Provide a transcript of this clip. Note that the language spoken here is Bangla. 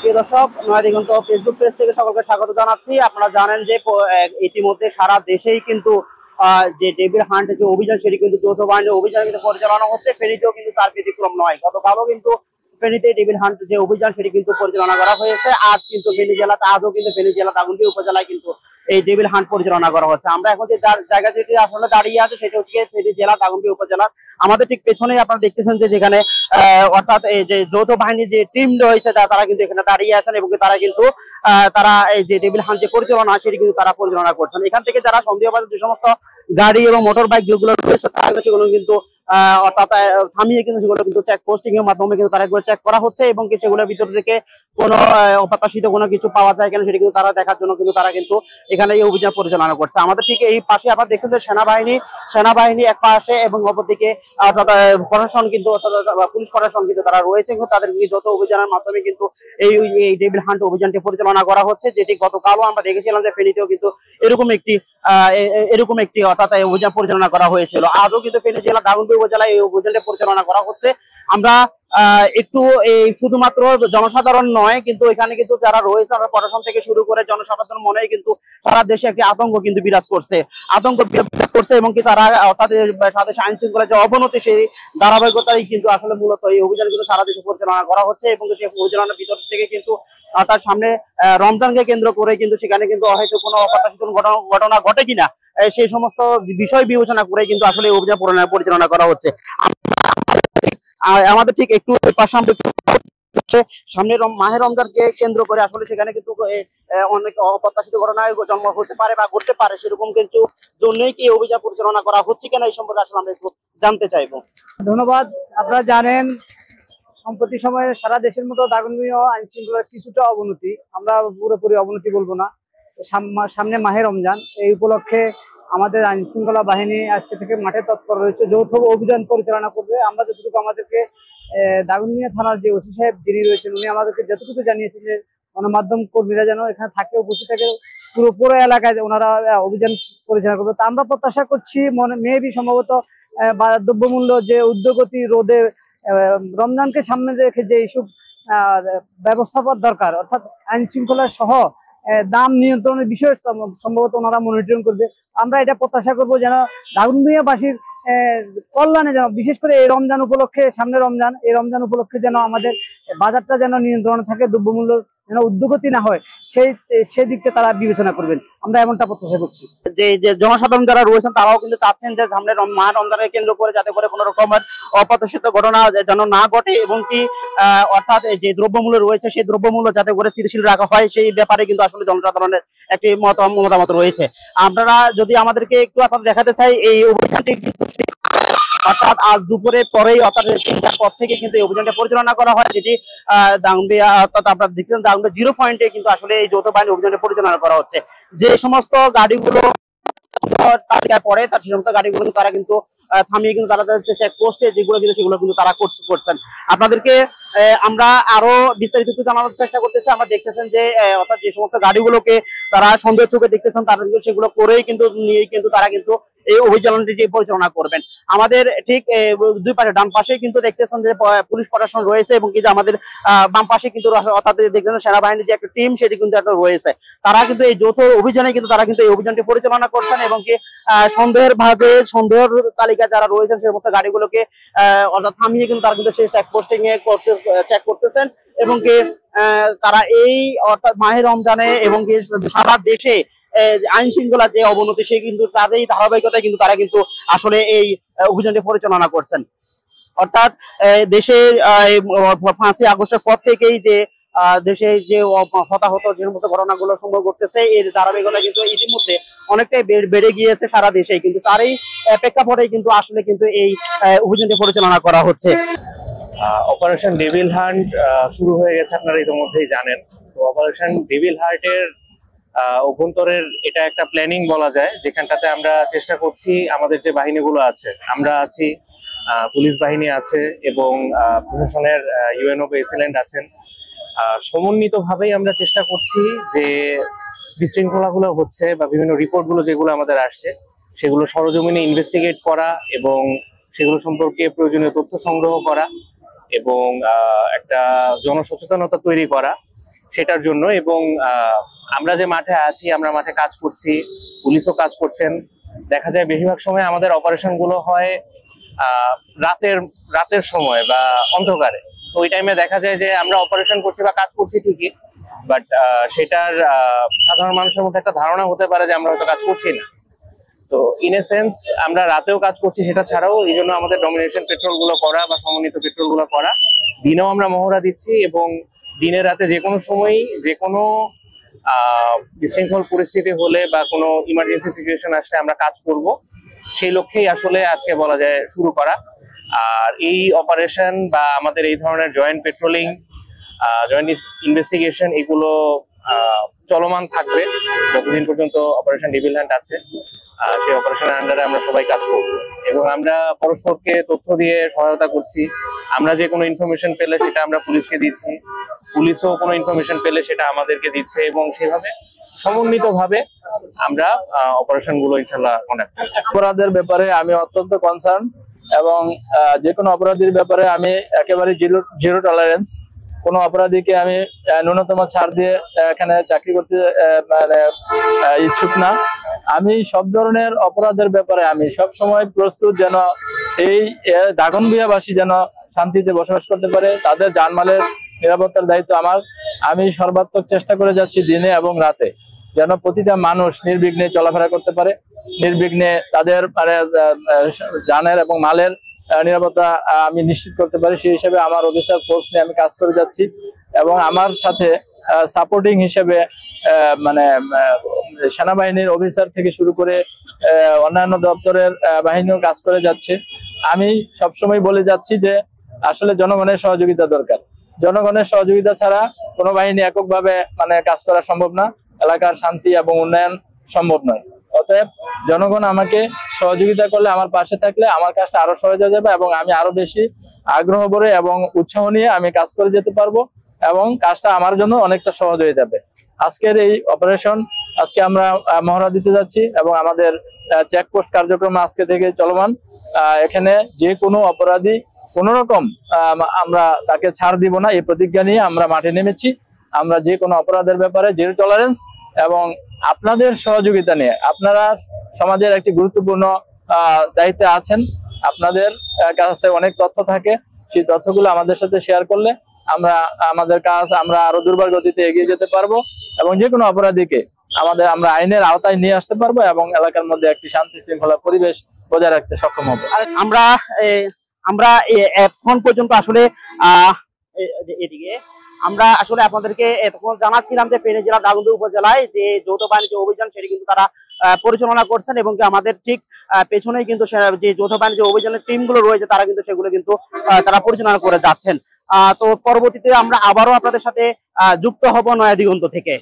প্রিয় দর্শক, নয়াদিগন্ত ফেসবুক পেজ থেকে সকলকে স্বাগত জানাচ্ছি। আপনারা জানেন যে ইতিমধ্যে সারা দেশেই কিন্তু যে ডেভিল হান্ট যে অভিযান, সেটি কিন্তু যৌথ বাহিনীর অভিযান কিন্তু পরিচালনা হচ্ছে। ফেনীতেও কিন্তু তার ব্যতিক্রম নয়। গতকালও কিন্তু ফেনীতে ডেভিল হান্ট যে অভিযান, সেটি কিন্তু পরিচালনা করা হয়েছে। আজও কিন্তু ফেনী জেলা দাগনভূঞা উপজেলায় কিন্তু এই ডেভিল হান্ট পরিচালনা করা হচ্ছে। আমরা এখন যে জায়গা যেটি আসলে দাঁড়িয়ে আছে, সেটা হচ্ছে ফেনী জেলা দাগনভূঞা উপজেলা। আমাদের ঠিক পেছনেই আপনারা দেখতেছেন যে যেখানে অর্থাৎ এই যে যৌথ বাহিনীর যে টিম রয়েছে তারা কিন্তু এখানে দাঁড়িয়ে আছেন এবং তারা কিন্তু তারা এই যে ডেভিল হান্ট যে পরিচালনা, সেটি কিন্তু তারা পরিচালনা করছেন। এখান থেকে যারা সন্দেহভাজন যে সমস্ত গাড়ি এবং মোটর বাইক যেগুলো রয়েছে, তারা সেগুলো কিন্তু অর্থাৎ থামিয়ে কিন্তু সেগুলো কিন্তু চেক পোস্টিং এর মাধ্যমে কিন্তু তারা চেক করা হচ্ছে এবং সেগুলোর ভিতর থেকে কোনো অপ্রত্যাশিত কোনো কিছু পাওয়া যায় কিনা সেটি কিন্তু তারা দেখার জন্য কিন্তু তারা কিন্তু এখানে এই অভিযান পরিচালনা করছে। আমাদের ঠিক এই পাশে আপনারা দেখছেন যে সেনাবাহিনী এক পাশে এবং অপরদিকে অর্থাৎ প্রশাসন কিন্তু পুলিশ প্রশাসন কিন্তু তারা রয়েছে, কিন্তু তাদের যত অভিযানের মাধ্যমে কিন্তু এই ডেভিল হান্ট অভিযানটি পরিচালনা করা হচ্ছে। যেটি গতকালও আমরা দেখেছিলাম যে ফেনীতেও কিন্তু এরকম একটি অর্থাৎ অভিযান পরিচালনা করা হয়েছিল। আজও কিন্তু ফেনী জেলা দাগনভূঞা উপজেলায় এই অভিযানটি পরিচালনা করা হচ্ছে। আমরা একটু এই শুধুমাত্র জনসাধারণ নয়, কিন্তু এখানে কিন্তু যারা রয়েছে, আমরা প্রশাসন থেকে শুরু করে জনসাধারণ মনে কিন্তু সারা দেশে একটি আতঙ্ক কিন্তু বিরাজ করছে এবং কি তারা অর্থাৎ সারা দেশে আইন শৃঙ্খলা যে অবনতি, সেই ধারাবাহিকতাই কিন্তু আসলে মূলত এই অভিযান কিন্তু সারা দেশে পরিচালনা করা হচ্ছে। এবং সেই অভিযানের ভিতর থেকে কিন্তু তার সামনে রমজানকে কেন্দ্র করে কিন্তু সেখানে কিন্তু হয়তো কোনো অপ্রত্যাশিত ঘটনা ঘটে কিনা, সেই সমস্ত বিষয় বিবেচনা করে কিন্তু আসলে এই অভিযান পরিচালনা করা হচ্ছে। আমাদের ঠিক একটু সামনে মাহে রমজানকে কেন্দ্র করে আসলে সেখানে কিন্তু অনেক অপ্রত্যাশিত ঘটনায় জন্ম হতে পারে বা ঘটতে পারে, সেরকম কিন্তু জন্যই কি অভিযান পরিচালনা করা হচ্ছে কিনা এই সম্পর্কে আসলে আমরা একটু জানতে চাইবো। ধন্যবাদ। আপনারা জানেন সম্প্রতি সময়ে সারা দেশের মতো দাগনভূঞা আইন শৃঙ্খলার কিছুটা অবনতি, আমরা পুরোপুরি অবনতি বলবো না, সামনে মাহে রমজান। এই উপলক্ষে আমাদের আইন শৃঙ্খলা বাহিনী আজকে থেকে মাঠে তৎপর রয়েছে, যৌথ অভিযান পরিচালনা করবে। আমরা যতটুকু আমাদেরকে দাগনভূঞা থানার যে ওসি সাহেব যিনি রয়েছেন, উনি আমাদেরকে যতটুকু জানিয়েছেন যে গণমাধ্যম কর্মীরা যেন এখানে থাকে, উপস্থিত থাকে, পুরো এলাকায় ওনারা অভিযান পরিচালনা করবে। তা আমরা প্রত্যাশা করছি মেবি সম্ভবত দ্রব্যমূল্য যে ঊর্ধ্বগতি রোধে রমজানকে সামনে রেখে যে এইসব ব্যবস্থাপনা দরকার, অর্থাৎ আইন শৃঙ্খলা সহ দাম নিয়ন্ত্রণের বিষয় সম্ভবত ওনারা মনিটরিং করবে। আমরা এটা প্রত্যাশা করবো যেন দাগনভূঞাবাসীর কল্যাণে যেন, বিশেষ করে এই রমজান উপলক্ষে, সামনে রমজান, এই রমজান উপলক্ষে যেন আমাদের বাজারটা যেন নিয়ন্ত্রণে থাকে, দ্রব্যমূল্য যেন ঊর্ধ্বগতি না হয়, সেই দিকটা তারা বিবেচনা করবেন, আমরা এমনটা প্রত্যাশা করছি। যে জনসাধারণ যারা রয়েছেন তারাও কিন্তু চাচ্ছেন যে সামনে মাহ রমজানের কেন্দ্র করে যাতে করে কোনো রকমের অপ্রত্যাশিত ঘটনা যেন না ঘটে এবং কি অর্থাৎ যে দ্রব্যমূল্য রয়েছে সেই দ্রব্যমূল্য যাতে করে স্থিতিশীল রাখা হয়, সেই ব্যাপারে কিন্তু আসলে জনসাধারণের একটি মতামত রয়েছে। আপনারা যদি আমাদেরকে একটু আপনাদের দেখাতে চাই, এই অভিযানটি অর্থাৎ আজ দুপুরের পরেই অর্থাৎ 3টার পর থেকে কিন্তু এই অভিযানটা পরিচালনা করা হয়, যেটি দাগনভূঞা অর্থাৎ আপনারা দেখছেন দাগনভূঞা 0 পয়েন্টে কিন্তু আসলে এই যৌথ বাহিনী অভিযানটা পরিচালনা করা হচ্ছে। যে সমস্ত গাড়িগুলো তালিকায় পড়ে তার সমস্ত গাড়িগুলো তারা কিন্তু থামিয়ে কিন্তু তারা চেক পোস্টে যেগুলো ছিল সেগুলো কিন্তু তারা করছেন। আপনাদেরকে আমরা আরো বিস্তারিত কিছু জানানোর চেষ্টা করতেছি। আমরা দেখতেছেন যে অর্থাৎ যে সমস্ত গাড়িগুলোকে তারা সন্দেহ চোখে দেখতেছেন, তারা সেগুলো করেই কিন্তু নিয়ে কিন্তু তারা কিন্তু এই অভিযানটি পরিচালনা করবেন। আমাদের ঠিক দুই পাশে ডান পাশে কিন্তু দেখতেছেন যে পুলিশ প্রশাসন রয়েছে এবং কি যে আমাদের বাম পাশে কিন্তু অর্থাৎ দেখতেছেন সেনাবাহিনীর যে একটা টিম, সেটি কিন্তু একটা রয়েছে। তারা কিন্তু এই যৌথ অভিযানে কিন্তু তারা কিন্তু এই অভিযানটি পরিচালনা করছেন এবং কি সন্দেহের তালিকা যারা রয়েছেন সেই সমস্ত গাড়িগুলোকে অর্থাৎ থামিয়ে কিন্তু তারা কিন্তু সেই চেক পোস্টিং এ চেক করতেছেন এবং কি তারা এই অর্থাৎ মাহে রমজানে এবং কি সারা দেশে আইন শৃঙ্খলা যে অবনতি, সে কিন্তু তাদের ধারাবাহিকতায় কিন্তু তারা কিন্তু আসলে এই অভিযানটি পরিচালনা করছেন। অর্থাৎ দেশের 5ই আগস্টের পর থেকেই যে দেশে যে হতাহত যে সমস্ত ঘটনাগুলো সম্ভব করতেছে, এর ধারাবাহিকতা কিন্তু ইতিমধ্যে অনেকটাই বেড়ে গিয়েছে সারা দেশে, কিন্তু তারই প্রেক্ষাপটে কিন্তু আসলে কিন্তু এই অভিযানটি পরিচালনা করা হচ্ছে। অপারেশন ডেভিল হান্ট শুরু হয়ে গেছে, আপনারা ইতিমধ্যেই জানেন। তো অপারেশন ডেভিল হান্টের অভ্যন্তরের এটা একটা প্ল্যানিং বলা যায়, যেখানটাতে আমরা চেষ্টা করছি আমাদের যে বাহিনীগুলো আছে, আমরা আছি, পুলিশ বাহিনী আছে এবং প্রশাসনের ইউএনও এসিলেন্ট আছেন, সমন্বিতভাবেই আমরা চেষ্টা করছি যে বিশৃঙ্খলাগুলো হচ্ছে বা বিভিন্ন রিপোর্টগুলো যেগুলো আমাদের আসছে সেগুলো সরজমিনে ইনভেস্টিগেট করা এবং সেগুলো সম্পর্কে প্রয়োজনীয় তথ্য সংগ্রহ করা এবং একটা জনসচেতনতা তৈরি করা সেটার জন্য। এবং আমরা যে মাঠে আছি, আমরা মাঠে কাজ করছি, পুলিশও কাজ করছেন। দেখা যায় বেশিরভাগ সময় আমাদের অপারেশন গুলো হয় রাতের সময় বা অন্ধকারে। তো ওই টাইমে দেখা যায় যে আমরা অপারেশন করছি বা কাজ করছি ঠিকই, বাট সেটার সাধারণ মানুষের মধ্যে একটা ধারণা হতে পারে যে আমরা হয়তো কাজ করছি না। তো ইন এ সেন্স আমরা রাতেও কাজ করছি, সেটা ছাড়াও এই জন্য আমাদের ডমিনেশন পেট্রোল গুলো করা বা সমন্বিত পেট্রোল গুলো করা। দিনেও আমরা মহড়া দিচ্ছি এবং দিনে রাতে যে কোনো সময় যে কোনো বিশৃঙ্খল পরিস্থিতি হলে বা কোনো ইমার্জেন্সি সিচুয়েশন আসলে আমরা কাজ করব, সেই লক্ষ্যেই আসলে আজকে বলা যায় শুরু করা। আর এই অপারেশন বা আমাদের এই ধরনের জয়েন্ট পেট্রোলিং, জয়েন্ট ইনভেস্টিগেশন এগুলো চলমান থাকবে যতদিন পর্যন্ত অপারেশন ডেভিল হান্ট আছে। সেই অপারেশনের আন্ডারে আমরা সবাই কাজ করব এবং আমরা পরস্পরকে তথ্য দিয়ে সহায়তা করছি। আমরা যে কোনো ইনফরমেশন পেলে সেটা আমরা পুলিশকে দিচ্ছি, পুলিশও কোনো ইনফরমেশন পেলে সেটা আমাদেরকে দিচ্ছে এবং সেভাবে সমন্বিতভাবে আমরা অপারেশন গুলো ইনশাল্লাহ কন্ডাক্ট করছি। অপরাধের ব্যাপারে আমি অত্যন্ত কনসার্ন এবং যে কোনো অপরাধীর ব্যাপারে আমি একেবারে জিরো টলারেন্স। কোনো অপরাধীকে আমি ন্যূনতম ছাড় দিয়ে এখানে চাকরি করতে মানে ইচ্ছুক না। আমি সব ধরনের অপরাধের ব্যাপারে আমি সব সময় প্রস্তুত, যেন এই দাগনভূঞাবাসী যেন শান্তিতে বসবাস করতে পারে, তাদের জানমালের নিরাপত্তার দায়িত্ব আমার। আমি সর্বাত্মক চেষ্টা করে যাচ্ছি দিনে এবং রাতে, যেন প্রতিটা মানুষ নির্বিঘ্নে চলাফেরা করতে পারে, নির্বিঘ্নে তাদের জানের এবং মালের নিরাপত্তা আমি নিশ্চিত করতে পারি। সেই হিসেবে আমার অফিসার ফোর্স নিয়ে আমি কাজ করে যাচ্ছি এবং আমার সাথে সাপোর্টিং হিসেবে মানে সেনাবাহিনীর অফিসার থেকে শুরু করে অন্যান্য দপ্তরের বাহিনীও কাজ করে যাচ্ছে। আমি সবসময় বলে যাচ্ছি যে আসলে জনগণের সহযোগিতা দরকার। জনগণের সহযোগিতা ছাড়া কোনো বাহিনী এককভাবে মানে কাজ করা সম্ভব না, এলাকার শান্তি এবং উন্নয়ন সম্ভব নয়। অতএব জনগণ আমাকে সহযোগিতা করলে, আমার পাশে থাকলে আমার কাজটা আরো সহজ হয়ে যাবে এবং আমি আরো বেশি আগ্রহ ভরে এবং উৎসাহ নিয়ে আমি কাজ করে যেতে পারবো এবং কাজটা আমার জন্য অনেকটা সহজ হয়ে যাবে। আজকের এই অপারেশন, আজকে আমরা মহড়া দিতে যাচ্ছি এবং আমাদের চেকপোস্ট কার্যক্রম আজকে থেকে চলমান। এখানে যে কোনো অপরাধী কোন রকম আমরা তাকে ছাড় দিব না, এই প্রতিজ্ঞা নিয়ে আমরা মাঠে নেমেছি। আমরা যে কোনো অপরাধের ব্যাপারে জিরো টলারেন্স এবং আপনাদের সহযোগিতা নিয়ে, আপনারা সমাজের একটি গুরুত্বপূর্ণ দায়িত্বে আছেন, আপনাদের কাছে অনেক তথ্য থাকে, সেই তথ্যগুলো আমাদের সাথে শেয়ার করলে আমাদের কাজ আমরা আরো দুর্বার গতিতে এগিয়ে যেতে পারবো এবং যে কোনো অপরাধীকে আমরা আইনের আওতায় নিয়ে আসতে পারবো এবং এলাকার মধ্যে একটি শান্তি শৃঙ্খলা পরিবেশ বজায় রাখতে সক্ষম হবো। আমরা এখন পর্যন্ত আসলে এদিকে আমরা আসলে আপনাদেরকে এতক্ষণ জানাচ্ছিলাম যে ফেনী জেলা দাগনভূঞা উপজেলায় যে যৌথ বাহিনী যে অভিযান সেটি কিন্তু তারা পরিচালনা করছেন এবং আমাদের ঠিক পেছনেই কিন্তু যে যৌথ বাহিনী যে অভিযানের টিমগুলো রয়েছে তারা কিন্তু সেগুলো কিন্তু তারা পরিচালনা করে যাচ্ছেন। তো পরবর্তীতে আমরা আবারও আপনাদের সাথে যুক্ত হব নয়া দিগন্ত থেকে।